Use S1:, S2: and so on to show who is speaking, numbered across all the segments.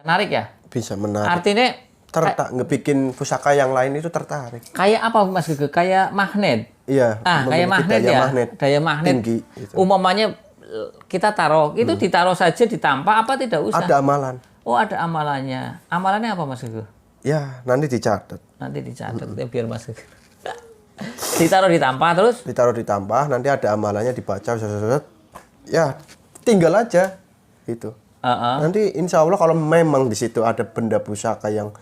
S1: Menarik ya?
S2: Bisa menarik.
S1: Artinya
S2: Ngebikin pusaka yang lain itu tertarik.
S1: kayak apa Mas Gege? Kayak magnet.
S2: Iya.
S1: Kayak magnet
S2: daya
S1: ya.
S2: Magnet
S1: Daya magnet.
S2: tinggi. Gitu.
S1: Umumnya kita taruh, itu ditaruh saja ditampa apa tidak usah?
S2: Ada amalan.
S1: Oh, ada amalannya. Amalannya apa Mas Gege?
S2: Ya, nanti dicatat.
S1: Nanti dicatat ya biar Mas Gege. Ditaruh ditampa terus?
S2: Ditaruh ditampah, nanti ada amalannya dibaca. Ya, tinggal aja. Gitu. Nanti insya Allah kalau memang di situ ada benda pusaka yang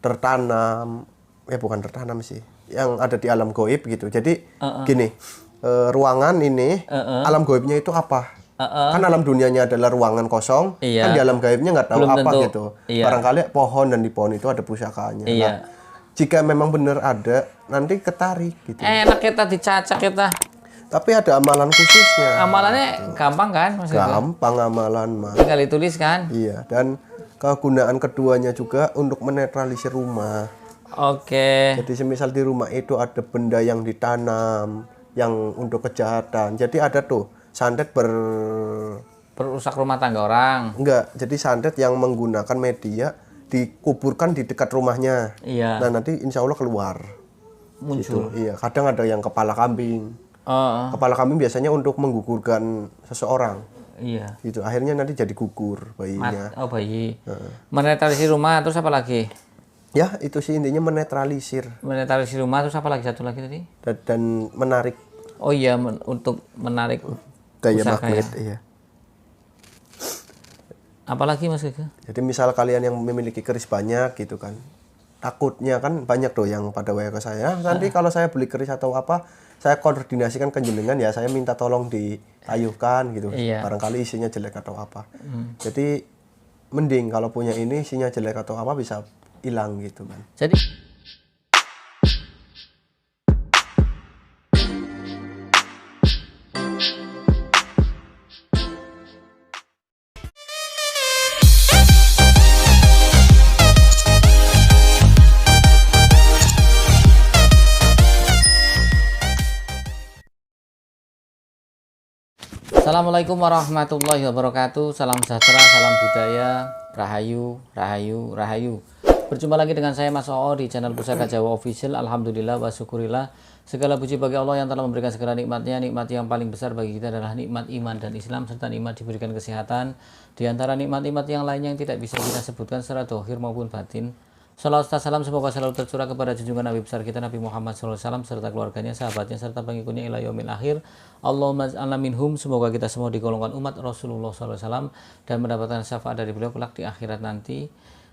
S2: tertanam, ya bukan tertanam sih, yang ada di alam goib gitu. Jadi gini, ruangan ini, alam goibnya itu apa? Kan alam dunianya adalah ruangan kosong, kan di alam gaibnya nggak tahu
S1: Belum
S2: apa
S1: tentu.
S2: gitu.
S1: Iya.
S2: Barangkali pohon dan di pohon itu ada pusakanya.
S1: Iya.
S2: Nah, jika memang benar ada, nanti ketarik gitu.
S1: Enak kita dicacak kita.
S2: Tapi ada amalan khususnya.
S1: Amalannya gampang kan Mas Gege?
S2: Gampang amalan mah.
S1: Tinggal ditulis kan?
S2: Iya, dan kegunaan keduanya juga untuk menetralisir rumah.
S1: Oke.
S2: Jadi semisal di rumah itu ada benda yang ditanam, yang untuk kejahatan. Jadi ada tuh santet
S1: Perusak rumah tangga orang.
S2: enggak, jadi santet yang menggunakan media dikuburkan di dekat rumahnya.
S1: Iya.
S2: Nah, nanti insya Allah keluar.
S1: Muncul.
S2: Gitu. Iya, kadang ada yang kepala kambing.
S1: Oh,
S2: Kepala kambing biasanya untuk menggugurkan seseorang.
S1: iya.
S2: Gitu. Akhirnya nanti jadi gugur bayinya.
S1: Oh, bayi. Menetralisir rumah terus apa lagi?
S2: Ya, itu sih intinya menetralisir
S1: Menetralisir rumah terus apa lagi? Satu lagi tadi?
S2: dan menarik
S1: Oh iya, untuk menarik
S2: daya
S1: pusaka
S2: magnet.
S1: ya.
S2: Iya.
S1: Apalagi Mas Gege?
S2: Jadi misal kalian yang memiliki keris banyak gitu kan, takutnya kan banyak tuh yang pada WA ke saya. Nanti kalau saya beli keris atau apa, saya koordinasikan ke jenengan ya, saya minta tolong ditayuhkan gitu.
S1: Iya.
S2: Barangkali isinya jelek atau apa. Jadi mending kalau punya ini isinya jelek atau apa bisa hilang gitu kan.
S1: Jadi Assalamualaikum warahmatullahi wabarakatuh. Salam sejahtera, salam budaya, rahayu, rahayu, rahayu. Berjumpa lagi dengan saya Mas Oo di channel Pusaka Jawa Official. Alhamdulillah wa syukurillah. Segala puji bagi Allah yang telah memberikan segala nikmatnya. Nikmat yang paling besar bagi kita adalah nikmat iman dan Islam, serta nikmat diberikan kesehatan. Di antara nikmat-nikmat yang lainnya yang tidak bisa kita sebutkan secara dohir maupun batin. Salawat serta salam semoga selalu tercurah kepada junjungan Nabi besar kita Nabi Muhammad SAW serta keluarganya, sahabatnya, serta pengikutnya ila yaumil akhir. Allahumma ij'alna minhum. Semoga kita semua digolongkan umat Rasulullah SAW dan mendapatkan syafaat dari beliau kelak di akhirat nanti.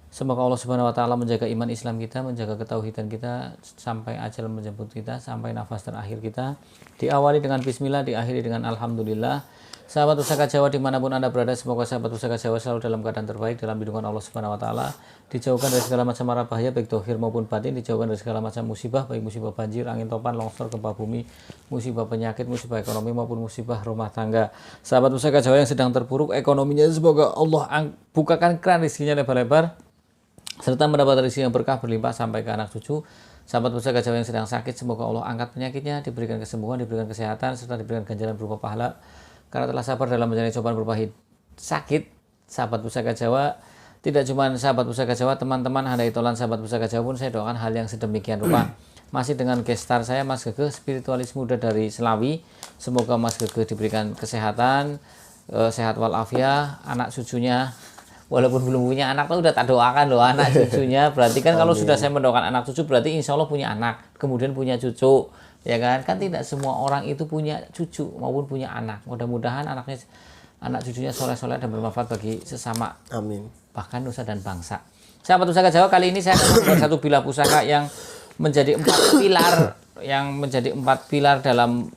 S1: Semoga Allah Subhanahu wa taala menjaga iman Islam kita, menjaga ketauhidan kita sampai ajal menjemput kita, sampai nafas terakhir kita. Diawali dengan bismillah, diakhiri dengan alhamdulillah. Sahabat Pusaka Jawa dimanapun Anda berada, semoga sahabat Pusaka Jawa selalu dalam keadaan terbaik dalam lindungan Allah Subhanahu wa taala, dijauhkan dari segala macam mara bahaya baik dohir maupun batin, dijauhkan dari segala macam musibah baik musibah banjir, angin topan, longsor, gempa bumi, musibah penyakit, musibah ekonomi maupun musibah rumah tangga. Sahabat Pusaka Jawa yang sedang terpuruk ekonominya, semoga Allah bukakan keran rezekinya lebar-lebar serta mendapat rezeki yang berkah berlimpah sampai ke anak cucu. Sahabat Pusaka Jawa yang sedang sakit, semoga Allah angkat penyakitnya, diberikan kesembuhan, diberikan kesehatan, serta diberikan ganjaran berupa pahala karena telah sabar dalam menjalani cobaan berupa sakit. Sahabat Pusaka Jawa, tidak cuma sahabat Pusaka Jawa, teman-teman handai tolan sahabat Pusaka Jawa pun saya doakan hal yang sedemikian rupa. Masih dengan gestar saya Mas Gege, spiritualis muda dari Selawi. Semoga Mas Gege diberikan kesehatan, sehat walafiat, anak cucunya. Walaupun belum punya anak, tuh udah tak doakan loh anak cucunya. Berarti kan kalau sudah saya mendoakan anak cucu, berarti insya Allah punya anak, kemudian punya cucu. Ya kan tidak semua orang itu punya cucu maupun punya anak. Mudah-mudahan anak cucunya soleh-soleh dan bermanfaat bagi sesama,
S2: Amin,
S1: bahkan nusa dan bangsa. Sahabat Pusaka Jawa, kali ini saya akan membuat satu bilah pusaka yang menjadi empat pilar dalam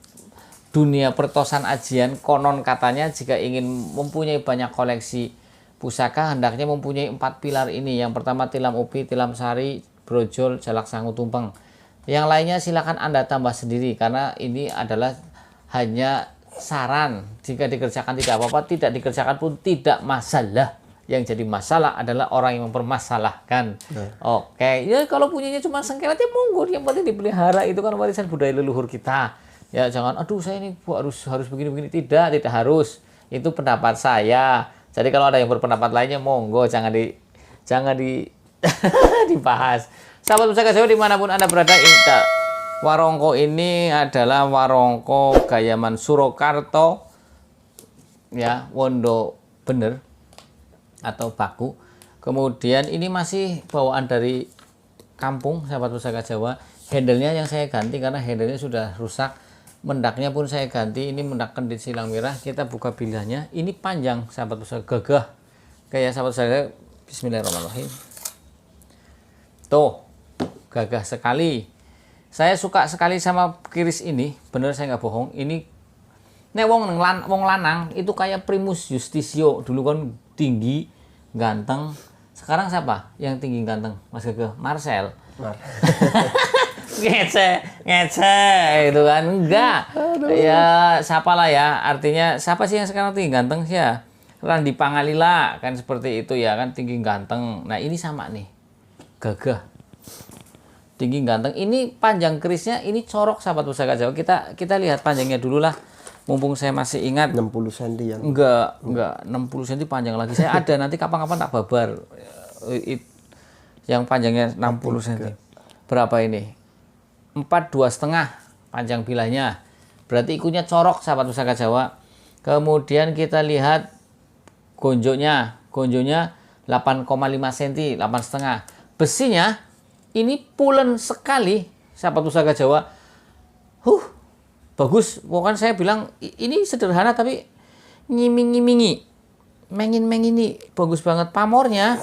S1: dunia pertosan ajian. Konon katanya jika ingin mempunyai banyak koleksi pusaka, hendaknya mempunyai 4 pilar ini. Yang pertama tilam upi, tilam sari, brojol, jalak sangu, tumpeng. Yang lainnya silakan Anda tambah sendiri, karena ini adalah hanya saran. Jika dikerjakan tidak apa-apa, tidak dikerjakan pun tidak masalah. Yang jadi masalah adalah orang yang mempermasalahkan. Oke, ya kalau punyanya cuma sengkelat ya monggo, yang penting dipelihara, itu kan warisan budaya leluhur kita. Ya jangan, aduh saya ini harus begini-begini, tidak harus. Itu pendapat saya. Jadi kalau ada yang berpendapat lainnya monggo, jangan jangan dibahas. Sahabat Pusaka Jawa dimanapun Anda berada, warongko ini adalah warongko Gayaman Surakarta, ya, Wondo bener atau baku. Kemudian ini masih bawaan dari kampung, sahabat Pusaka Jawa. Handle-nya yang saya ganti karena handle-nya sudah rusak. Mendaknya pun saya ganti, ini mendak kendit silang merah. Kita buka bilahnya, ini panjang sahabat pusaka, gagah kayak sahabat pusaka. Bismillahirrahmanirrahim. Tuh, gagah sekali. Saya suka sekali sama kiris ini, bener saya nggak bohong. Ini nek wong lanang itu kayak Primus Justisio, dulu kan tinggi ganteng. Sekarang siapa yang tinggi ganteng, Mas Gagah? Marcel. ngece itu kan, enggak. Ya siapa lah ya, artinya siapa sih yang sekarang tinggi ganteng sih ya? Randy Pangalila kan seperti itu ya kan, tinggi ganteng. Nah ini sama nih, gagah tinggi ganteng. Ini panjang kerisnya, ini corok sahabat Pusaka Jawa. Kita lihat panjangnya dulu lah, mumpung saya masih ingat.
S2: 60 cm ya?
S1: Enggak 60 cm panjang lagi. Saya ada nanti kapan-kapan tak babar. Yang panjangnya 60 cm. Berapa ini? 42,5 panjang bilahnya. Berarti ikutnya corok sahabat Pusaka Jawa. Kemudian kita lihat gonjonya 8,5 cm, 8,5. Besinya ini pulen sekali sahabat Pusaka Jawa. Bagus. Pokoknya saya bilang ini sederhana tapi ngiming-ngimingi. Mengin-mengini. Bagus banget pamornya.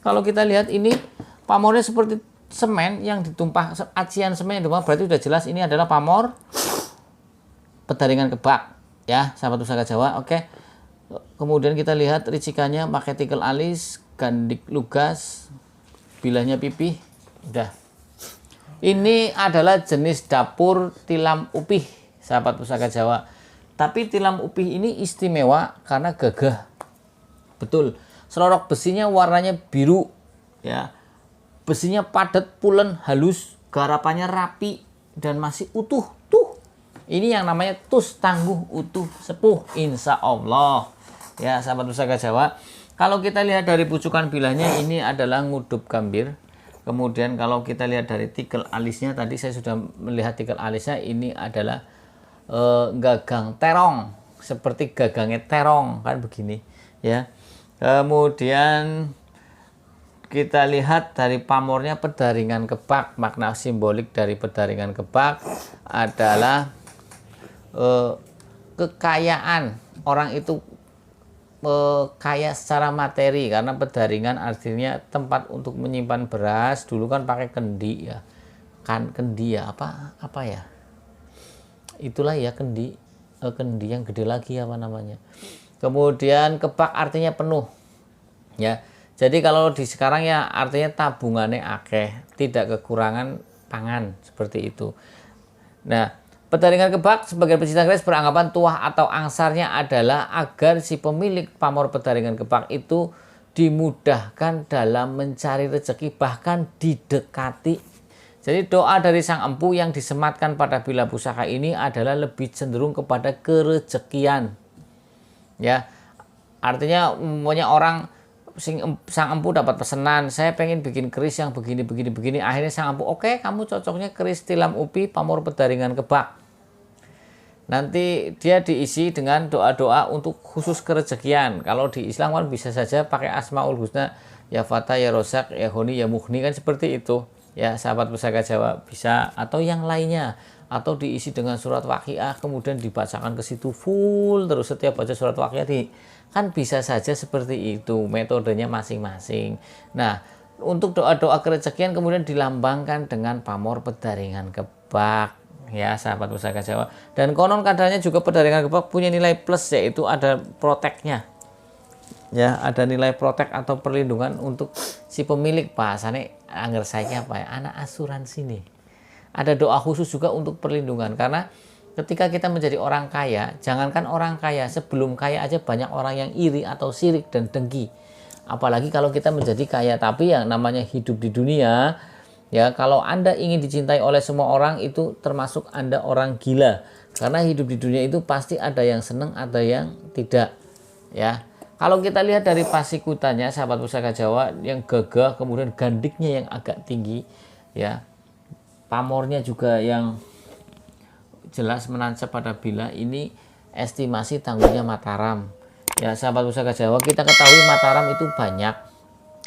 S1: Kalau kita lihat ini pamornya seperti semen yang ditumpah, acian semen yang ditumpah, berarti udah jelas ini adalah pamor pedaringan kebak ya sahabat Pusaka Jawa. Oke. Kemudian kita lihat ricikannya, pakai tikel alis, gandik lugas, bilahnya pipih. Udah. Ini adalah jenis dapur tilam upih sahabat Pusaka Jawa. Tapi tilam upih ini istimewa karena gagah. Betul. Selorok besinya warnanya biru ya. Besinya padat, pulen, halus, garapannya rapi dan masih utuh. Tuh. Ini yang namanya tus, tangguh, utuh, sepuh, insya Allah. Ya, sahabat Pusaka Jawa. Kalau kita lihat dari pucukan bilahnya, ini adalah ngudup gambir. Kemudian kalau kita lihat dari tikel alisnya, tadi saya sudah melihat tikel alisnya, ini adalah gagang terong. Seperti gagangnya terong, kan begini. Ya. Kemudian kita lihat dari pamornya pedaringan kebak. Makna simbolik dari pedaringan kebak adalah kekayaan. Orang itu kaya secara materi karena pedaringan artinya tempat untuk menyimpan beras. Dulu kan pakai kendi ya. Kan kendi ya, apa ya? Itulah ya kendi. Kendi yang gede lagi apa namanya. Kemudian kebak artinya penuh. Ya. Jadi kalau di sekarang ya artinya tabungannya akeh, tidak kekurangan pangan, seperti itu. Nah, pedaringan kebak sebagai pecinta keris beranggapan tuah atau angsarnya adalah agar si pemilik pamor pedaringan kebak itu dimudahkan dalam mencari rezeki, bahkan didekati. Jadi doa dari sang empu yang disematkan pada bilah pusaka ini adalah lebih cenderung kepada kerezekian. Ya, artinya umumnya orang sang empu dapat pesanan, saya pengen bikin keris yang begini. Akhirnya sang empu, oke, kamu cocoknya keris tilam upi pamor pedaringan kebak. Nanti dia diisi dengan doa-doa untuk khusus kerezekian. Kalau di Islam kan bisa saja pakai Asmaul Husna, ya Fata, ya Rosak, ya Honi, ya Mughni, kan seperti itu. Ya sahabat Pusaka Jawa bisa, atau yang lainnya. Atau diisi dengan surat Waqiah, kemudian dibacakan ke situ full terus setiap baca surat Waqiah kan bisa saja seperti itu, metodenya masing-masing. Nah, untuk doa-doa kerezekian kemudian dilambangkan dengan pamor pedaringan kebak ya sahabat Pusaka Jawa. Dan konon kadarnya juga pedaringan kebak punya nilai plus, yaitu ada proteknya. Ya, ada nilai protek atau perlindungan untuk si pemilik. Bahasanya angger saya apa ya? Anak asuransi nih. Ada doa khusus juga untuk perlindungan, karena ketika kita menjadi orang kaya, jangankan orang kaya, sebelum kaya aja banyak orang yang iri atau sirik dan dengki. Apalagi kalau kita menjadi kaya, tapi yang namanya hidup di dunia, ya kalau Anda ingin dicintai oleh semua orang, itu termasuk Anda orang gila. Karena hidup di dunia itu pasti ada yang senang, ada yang tidak. Ya, Kalau kita lihat dari pasikutannya sahabat pusaka Jawa yang gagah, kemudian gandiknya yang agak tinggi, ya, pamornya juga yang jelas menancap pada bila, ini estimasi tanggungnya Mataram. Ya sahabat pusaka Jawa, kita ketahui Mataram itu banyak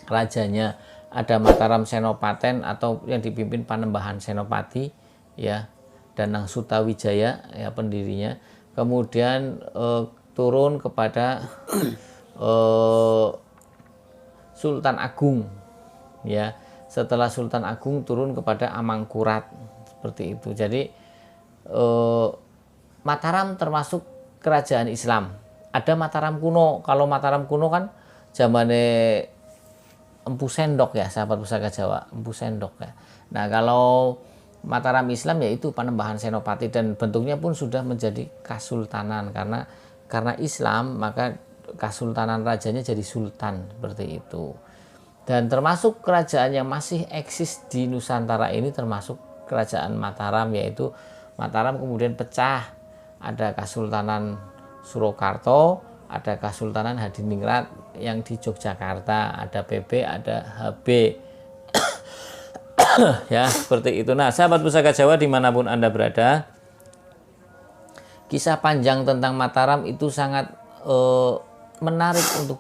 S1: rajanya. Ada Mataram Senopaten atau yang dipimpin Panembahan Senopati, ya, Danang Sutawijaya, ya, pendirinya. Kemudian turun kepada Sultan Agung, ya. Setelah Sultan Agung turun kepada Amangkurat, seperti itu. Jadi Mataram termasuk kerajaan Islam. Ada Mataram kuno. Kalau Mataram kuno kan zamannya Empu Sendok, ya sahabat pusaka Jawa, Empu Sendok, ya. Nah kalau Mataram Islam yaitu Panembahan Senopati, dan bentuknya pun sudah menjadi kasultanan karena Islam, maka kasultanan rajanya jadi sultan, seperti itu. Dan termasuk kerajaan yang masih eksis di Nusantara ini termasuk kerajaan Mataram, yaitu Mataram kemudian pecah, ada Kasultanan Surakarta, ada Kasultanan Hadiningrat yang di Yogyakarta, ada PB, ada HB. Ya, seperti itu. Nah, sahabat pusaka Jawa dimanapun Anda berada, kisah panjang tentang Mataram itu sangat menarik untuk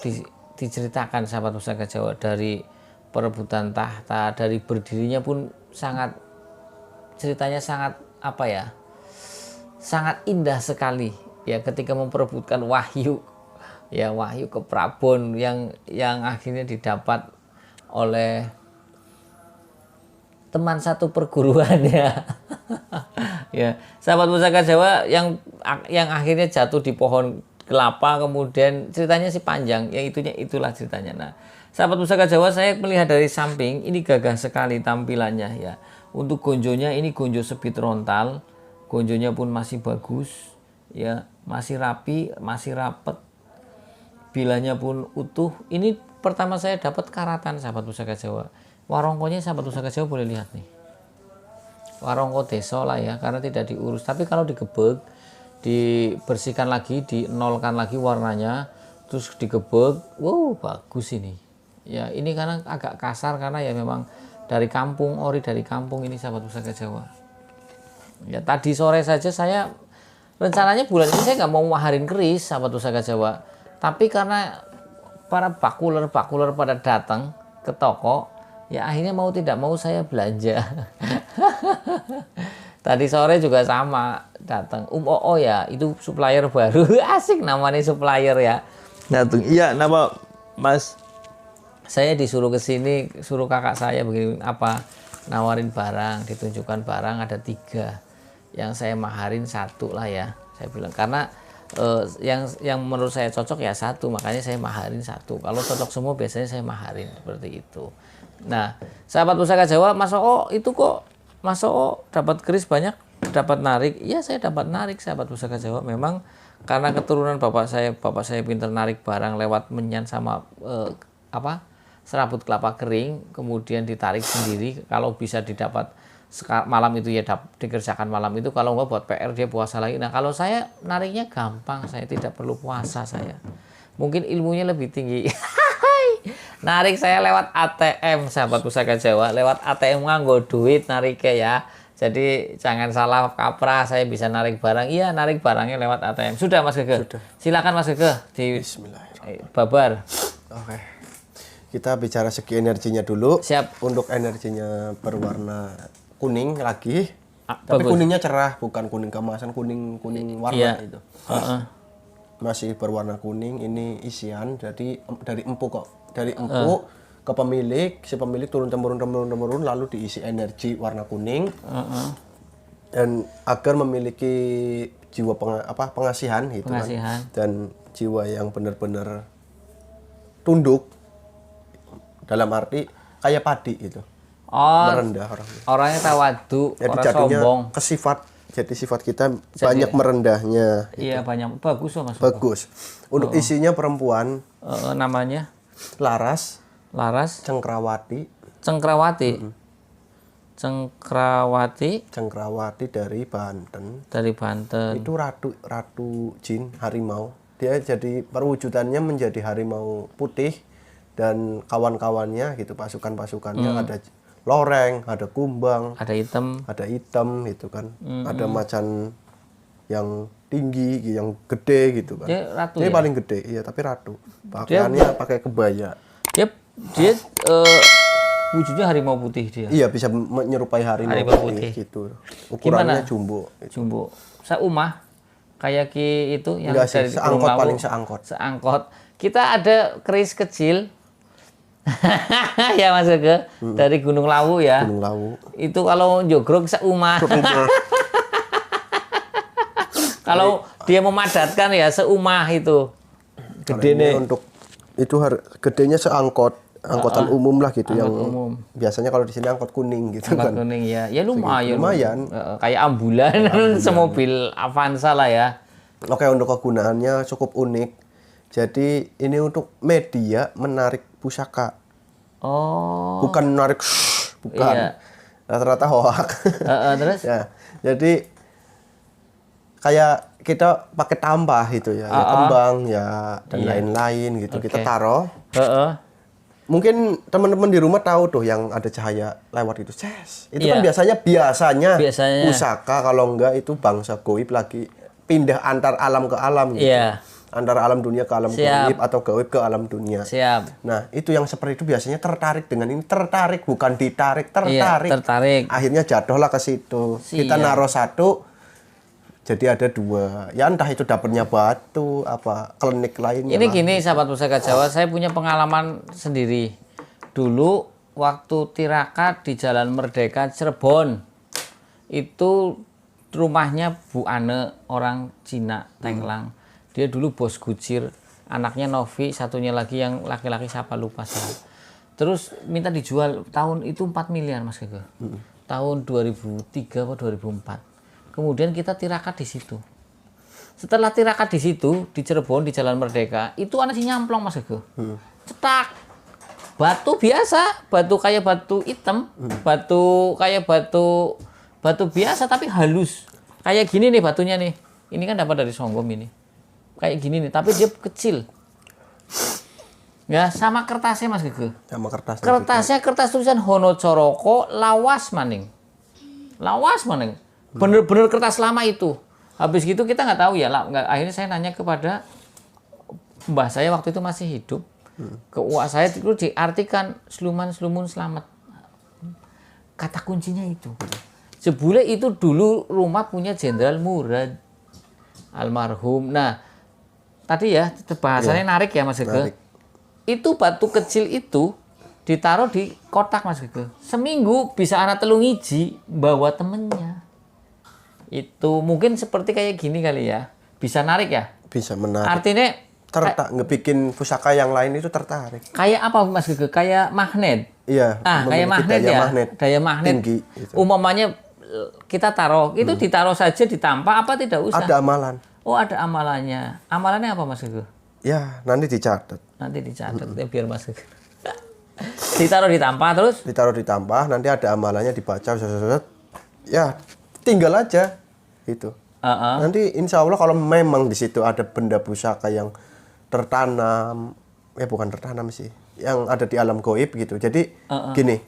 S1: diceritakan sahabat pusaka Jawa. Dari perebutan tahta, dari berdirinya pun sangat, ceritanya sangat apa ya, sangat indah sekali, ya, ketika memperebutkan wahyu, ya, wahyu ke Prabon yang akhirnya didapat oleh teman satu perguruan, ya. Ya, sahabat pusaka Jawa yang akhirnya jatuh di pohon kelapa, kemudian ceritanya sih panjang, yang itulah ceritanya. Nah, sahabat pusaka Jawa, saya melihat dari samping ini gagah sekali tampilannya, ya. Untuk gonjonya ini gonjo sebit rontal, gonjonya pun masih bagus, ya, masih rapi, masih rapet, bilanya pun utuh. Ini pertama saya dapat karatan sahabat pusaka Jawa. Warongkonya sahabat pusaka Jawa boleh lihat nih, warongko desa lah, ya, karena tidak diurus. Tapi kalau digebek, dibersihkan lagi, dinolkan lagi warnanya, terus digebek, wow, bagus ini. Ya, ini karena agak kasar karena ya memang dari kampung, ori dari kampung ini sahabat pusaka Jawa. Ya, tadi sore saja saya rencananya bulan ini saya nggak mau maharin keris sahabat pusaka Jawa, tapi karena para bakuler pada datang ke toko, ya akhirnya mau tidak mau saya belanja. Tadi sore juga sama datang Oo, ya, itu supplier baru. Asik namanya supplier, ya. Datang. Iya, nama Mas. Saya disuruh ke sini, suruh kakak saya begini apa, nawarin barang, ditunjukkan barang ada 3. Yang saya maharin 1 lah, ya. Saya bilang karena yang menurut saya cocok ya 1, makanya saya maharin 1. Kalau cocok semua biasanya saya maharin, seperti itu. Nah, sahabat pusaka Jawa, Mas Oo itu kok, Mas Oo dapat keris banyak, dapat narik. Iya, saya dapat narik sahabat pusaka Jawa. Memang karena keturunan bapak saya pintar narik barang lewat menyan sama serabut kelapa kering, kemudian ditarik sendiri. Kalau bisa didapat malam itu ya dikerjakan malam itu, kalau enggak buat PR dia puasa lagi. Nah, kalau saya nariknya gampang, saya tidak perlu puasa saya. Mungkin ilmunya lebih tinggi. Narik saya lewat ATM sahabat pusaka Jawa, lewat ATM nganggo duit nariknya, ya. Jadi jangan salah kaprah, saya bisa narik barang. Iya, narik barangnya lewat ATM. Sudah Mas Gege. Sudah. Silakan Mas Gege di babar.
S2: Oke. Kita bicara segi energinya dulu.
S1: Siap.
S2: Untuk energinya berwarna kuning lagi. Tapi bagus. Kuningnya cerah, bukan kuning kemasan, kuning warna, iya. Itu. Masih berwarna kuning. Ini isian jadi dari empu kok. Dari empu ke pemilik, si pemilik turun temurun lalu diisi energi warna kuning. Dan agar memiliki jiwa pengasihan gitu kan. Dan jiwa yang benar-benar tunduk, dalam arti kayak padi gitu. Merendah
S1: orangnya tawadu,
S2: jadi
S1: orang
S2: jadinya
S1: sombong.
S2: Jadi sifat kita banyak merendahnya.
S1: Iya, gitu. Banyak. Bagus loh Mas.
S2: Bagus. Untuk isinya perempuan.
S1: Namanya
S2: Laras. Cengkrawati. Cengkrawati dari Banten. Itu ratu jin harimau dia jadi perwujudannya menjadi harimau putih dan kawan-kawannya gitu, pasukan-pasukannya ada loreng, ada kumbang,
S1: ada hitam
S2: gitu kan. Ada macan yang tinggi, yang gede gitu kan.
S1: Dia ratu
S2: dia
S1: ya?
S2: paling gede, iya, tapi ratu. Pakaiannya pakai kebaya.
S1: Dia wujudnya harimau putih dia.
S2: Iya, bisa menyerupai harimau putih gitu. Ukurannya jumbo.
S1: Jumbo. Seumah kayak itu yang
S2: enggak
S1: dari
S2: sih, seangkot
S1: Lawu.
S2: paling seangkot.
S1: Seangkot. Kita ada keris kecil. Ya Mas Ege, dari Gunung Lawu ya.
S2: Gunung Lawu.
S1: Itu kalau jogrok seumah. Kalau dia memadatkan ya seumah itu. Gede nih.
S2: Untuk itu gedenya seangkot, angkotan umum lah gitu, yang
S1: umum.
S2: Biasanya kalau di sini angkot kuning gitu kan.
S1: Kuning ya. Ya lumayan.
S2: Lumayan.
S1: Kayak ambulan, semobil Avanza lah ya.
S2: Oke, untuk kegunaannya cukup unik. Jadi ini untuk media menarik pusaka.
S1: Oh.
S2: Bukan menarik, bukan.
S1: Iya.
S2: Rata-rata hoak.
S1: Terus?
S2: Ya, jadi kayak kita pakai tampah gitu ya, ya kembang ya dan lain-lain gitu. Kita taruh. Mungkin teman-teman di rumah tahu tuh yang ada cahaya lewat itu. Itu kan biasanya pusaka, kalau enggak itu bangsa goib lagi pindah antar alam ke alam gitu.
S1: Iya.
S2: Antara alam dunia ke alam goib atau goib ke alam dunia.
S1: Siap.
S2: Nah, itu yang seperti itu biasanya tertarik dengan ini, tertarik bukan ditarik, tertarik.
S1: Iya, tertarik.
S2: Akhirnya jatuhlah ke situ. Kita naruh satu, jadi ada dua. Ya entah itu dapatnya batu, apa klinik lainnya.
S1: Ini gini sahabat Pusaka Jawa, saya punya pengalaman sendiri. Dulu waktu tirakat di Jalan Merdeka Cirebon, itu rumahnya Bu Ane, orang Cina, Tenglang. Dia dulu bos Gujir, anaknya Novi, satunya lagi yang laki-laki siapa lupa saya. Terus minta dijual tahun itu 4 miliar Mas Gege. Tahun 2003 atau 2004. Kemudian kita tirakat di situ. Setelah tirakat di situ, di Cirebon, di Jalan Merdeka, itu ada si nyamplong Mas Gege. Cetak. Batu biasa, batu kayak batu hitam, batu kayak batu biasa tapi halus. Kayak gini nih batunya nih. Ini kan dapat dari Songgom ini. Kayak gini nih, tapi dia kecil. Ya, sama kertasnya Mas Gege.
S2: Sama kertasnya.
S1: Kertasnya kertas tulisan Hono Coroko lawas maning. Lawas maning. Bener-bener kertas lama itu. Habis gitu kita nggak tahu ya, akhirnya saya nanya kepada mbah saya waktu itu masih hidup. Ke uak saya itu diartikan sluman-slumun selamat. Kata kuncinya itu. Sebule itu dulu rumah punya Jenderal Murad almarhum. Nah, tadi ya bahasanya narik ya Mas Gege. Itu batu kecil itu ditaruh di kotak Mas Gege. Seminggu bisa anak telung iji bawa temennya. Itu mungkin seperti kayak gini kali ya. Bisa narik ya?
S2: Bisa menarik.
S1: Artinya
S2: ngebikin pusaka yang lain itu tertarik.
S1: Kayak apa Mas Gege? Kayak magnet.
S2: Iya.
S1: Kayak magnet ya. Daya magnet.
S2: Tinggi. Gitu.
S1: Umumnya kita taruh, itu ditaruh saja ditampah apa tidak usah?
S2: Ada amalan.
S1: Oh, ada amalannya. Amalannya apa Mas Gege?
S2: Ya, nanti dicatat.
S1: Nanti dicatat ya biar Mas Gege. Ditaruh ditampah terus?
S2: Ditaruh ditampah, nanti ada amalannya dibaca. Ya, tinggal aja itu. Nanti insya Allah kalau memang di situ ada benda pusaka yang tertanam, ya bukan tertanam sih, yang ada di alam goib gitu. Jadi gini,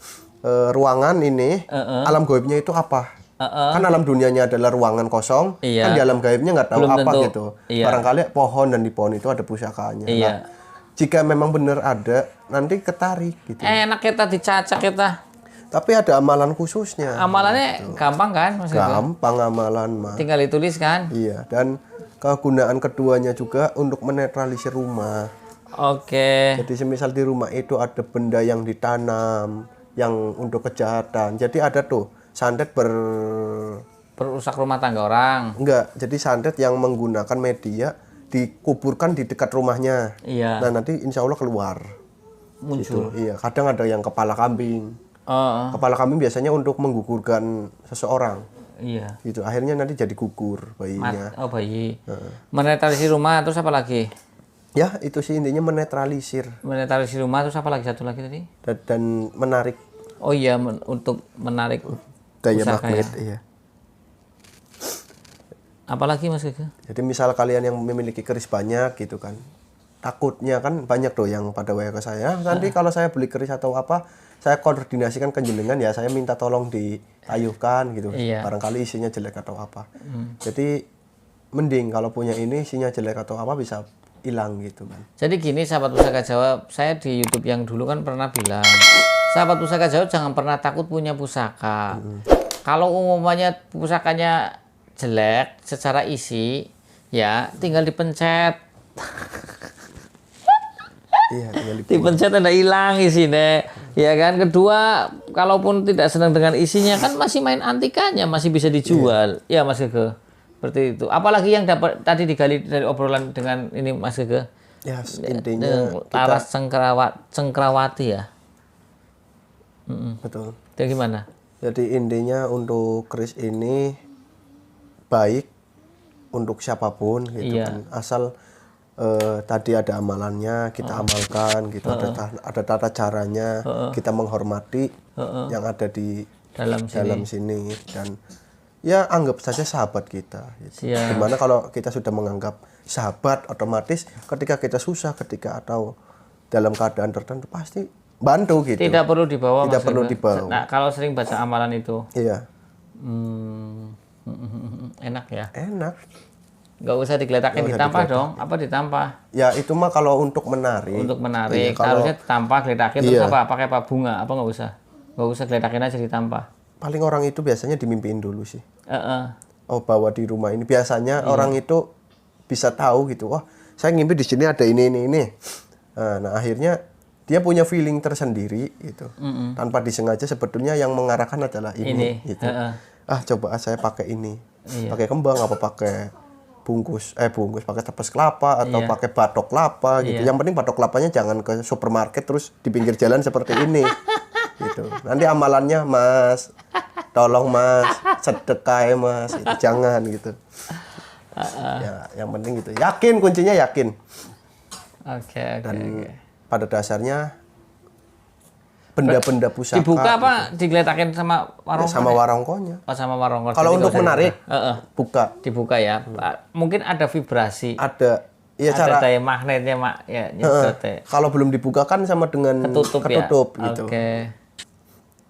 S2: ruangan ini alam goibnya itu apa? Kan alam dunianya adalah ruangan kosong, kan di alam gaibnya nggak tahu belum apa tentu. Gitu. Barangkali pohon dan di pohon itu ada pusakanya. Nah, jika memang benar ada, nanti ketarik gitu.
S1: Enak kita dicacak kita.
S2: Tapi ada amalan khususnya.
S1: Amalannya gitu. Gampang kan?
S2: Gampang amalan mah.
S1: Tinggal ditulis kan?
S2: Iya, dan kegunaan keduanya juga untuk menetralisir rumah.
S1: Oke.
S2: Jadi semisal di rumah itu ada benda yang ditanam, yang untuk kejahatan. Jadi ada tuh santet
S1: berusak rumah tangga orang.
S2: Enggak, jadi santet yang menggunakan media dikuburkan di dekat rumahnya.
S1: Iya.
S2: Nah, nanti insya Allah keluar.
S1: Muncul.
S2: Gitu. Iya, kadang ada yang kepala kambing. Kepala kambing biasanya untuk menggugurkan seseorang.
S1: Iya.
S2: Gitu. Akhirnya nanti jadi gugur bayinya.
S1: Bayi. Menetralisir rumah terus apa lagi?
S2: Ya, itu sih intinya menetralisir.
S1: Menetralisir rumah terus apa lagi? Satu lagi tadi?
S2: Dan menarik.
S1: Oh iya, untuk menarik
S2: daya magnet, iya.
S1: Apalagi Mas Gege?
S2: Jadi misal kalian yang memiliki keris banyak gitu kan, takutnya kan banyak tuh yang pada WA ke saya, nanti kalau saya beli keris atau apa, saya koordinasikan ke jenengan ya, saya minta tolong ditayuhkan gitu,
S1: Iya.
S2: barangkali isinya jelek atau apa. Jadi mending kalau punya ini isinya jelek atau apa bisa hilang gitu kan.
S1: Jadi gini sahabat Pusaka Jawa, saya di YouTube yang dulu kan pernah bilang, sahabat Pusaka Jawa jangan pernah takut punya pusaka. Kalau umumnya pusakanya jelek secara isi, ya tinggal dipencet.
S2: Iya, tinggal
S1: Dipencet ada hilang isinya. Ya kan. Kedua, kalaupun tidak senang dengan isinya kan masih main antikanya, masih bisa dijual. Ya Mas Gege. Seperti itu. Apalagi yang dapat tadi digali dari obrolan dengan ini Mas Gege.
S2: ya intinya
S1: Laras Cengkrawati ya.
S2: betul.
S1: Itu gimana?
S2: Jadi intinya untuk keris ini baik untuk siapapun gitu
S1: Iya.
S2: kan. Asal tadi ada amalannya, kita amalkan gitu. Ada tata caranya, kita menghormati yang ada di
S1: Dalam
S2: sini dan ya anggap saja sahabat kita gitu.
S1: Siap.
S2: Dimana kalau kita sudah menganggap sahabat, otomatis ketika kita susah, ketika atau dalam keadaan tertentu pasti bantu gitu.
S1: Tidak perlu dibawa.
S2: Tidak
S1: Mas
S2: perlu
S1: Gege.
S2: dibawa.
S1: Nah, kalau sering baca amalan itu,
S2: Iya,
S1: enak ya.
S2: enak.
S1: Nggak usah digeletakin, ditampah dong. Apa ditampah?
S2: Ya itu mah kalau untuk menarik.
S1: Untuk
S2: Iya,
S1: menarik.
S2: kalau
S1: Harusnya ditampah, geletakin terus
S2: Iya.
S1: apa? Pakai apa? Bunga? Apa nggak usah? Nggak usah geletakin aja ditampah.
S2: paling orang itu biasanya dimimpiin dulu sih.
S1: Heeh.
S2: Oh, bawa di rumah ini. Biasanya orang itu bisa tahu gitu. Wah, saya ngimpi di sini ada ini. Nah, akhirnya dia punya feeling tersendiri gitu. Tanpa disengaja sebetulnya yang mengarahkan adalah ini gitu. Ah, coba saya pakai ini. Pakai kembang apa pakai bungkus pakai tepes kelapa atau pakai batok kelapa gitu. Yang penting batok kelapanya jangan ke supermarket terus di pinggir jalan seperti ini. Gitu. Nanti amalannya, Mas, tolong Mas, sedekah ya Mas, itu jangan gitu. Ya, yang penting gitu. Yakin, kuncinya yakin.
S1: Oke.
S2: Dan pada dasarnya benda-benda pusaka
S1: Dibuka apa digeletakin sama warongkonya?
S2: sama warongkonya.
S1: Oh, sama warongkonya.
S2: Kalau
S1: Jadi
S2: untuk
S1: nggak usah
S2: menarik,
S1: dibuka.
S2: buka.
S1: Dibuka ya. Mungkin ada vibrasi.
S2: Ada. Ya
S1: Ada
S2: cara
S1: daya magnetnya, Mak. Ya, nyedot.
S2: kalau belum dibuka kan sama dengan
S1: Ketutup ya.
S2: gitu.
S1: Oke.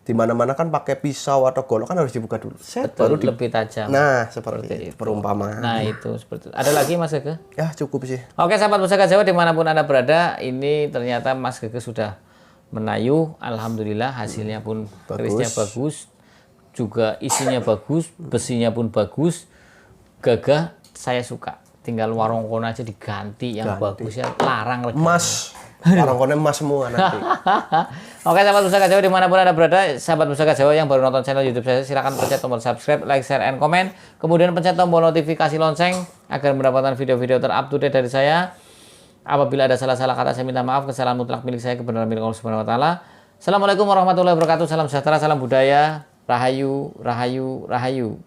S2: Di mana-mana kan pakai pisau atau golok kan harus dibuka dulu.
S1: Betul, lebih tajam.
S2: Nah, seperti itu. Perumpamaan.
S1: Nah, itu seperti itu. Ada lagi Mas Gege?
S2: Ya, cukup sih.
S1: Oke, sahabat Pusaka Jawa dimanapun Anda berada, ini ternyata Mas Gege sudah menayuh. Alhamdulillah hasilnya pun kerisnya bagus, juga isinya bagus, besinya pun bagus, gagah, saya suka. Tinggal warongkono aja diganti yang bagus ya, larang lagi.
S2: Emas. Warongkonya emas semua nanti.
S1: Oke, sahabat Pusaka Jawa dimanapun Anda berada, sahabat Pusaka Jawa yang baru nonton channel YouTube saya, silakan pencet tombol subscribe, like, share, and comment. Kemudian pencet tombol notifikasi lonceng agar mendapatkan video-video terupdate dari saya. Apabila ada salah-salah kata saya minta maaf, kesalahan mutlak milik saya, kebenaran milik Allah Subhanahu wa taala. Assalamualaikum warahmatullahi wabarakatuh. Salam sejahtera, salam budaya. Rahayu, rahayu, rahayu.